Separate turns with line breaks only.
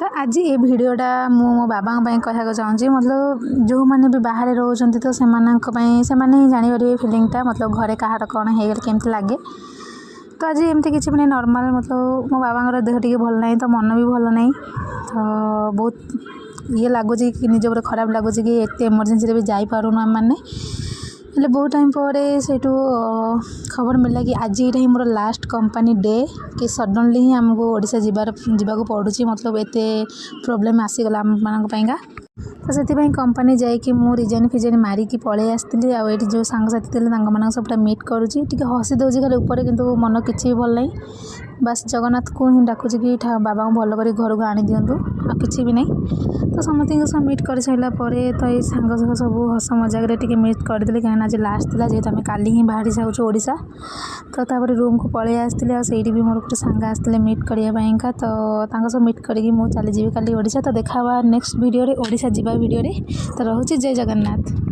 तो आज ये भिडटा मो बाबा कहना चाहूँगी मतलब जो मैंने भी बाहर रोच तो से ही जापर फिलिंगटा मतलब घरे कहार कौन हो केमती लगे। तो आज एमती किसी मैंने नॉर्मल मतलब मो बाबा देह टी भल ना तो मन भी भल ना तो बहुत ये लगुच कि निज ऊपर खराब लगुच कि एत इमरजेंसी भी जापारूँ आम मैंने हेल्ले बहुत टाइम पर से खबर मिलला कि आज ये मोर लास्ट कंपनी डे कि सडनली ही आमको ओडिशा जावाक पड़ुची मतलब एत प्रोब्लेम आसीगला आम मानका तो से कंपनी जाकि मु रिजाइन फिजाइन मारिकी पलि आसती आउ जो सांगसाथी थे सबटा मीट करुँची हसी दौर खाली ऊपर किंतु मन कि भल ना बस जगन्नाथ को ही डाकुची कि बाबा को भल कर घर को आनी दिंतु आ कि भी नहीं तो समस्त सब मीट कर सारापर तो ये सांग सब हस मजाक टी मीट करदेली कहीं आज लास्ट था जेहतु आम काली ही बाहरी जाऊँ ओडिशा तो रूम को पलि आसती आईटी भी मोर गोटे सांग आसते मीट करने तो सब मीट करी चलीजी काली ओडिशा तो देखा नेक्स्ट वीडियो ओडिशा जावा वीडियो तो रोचे जय जगन्नाथ।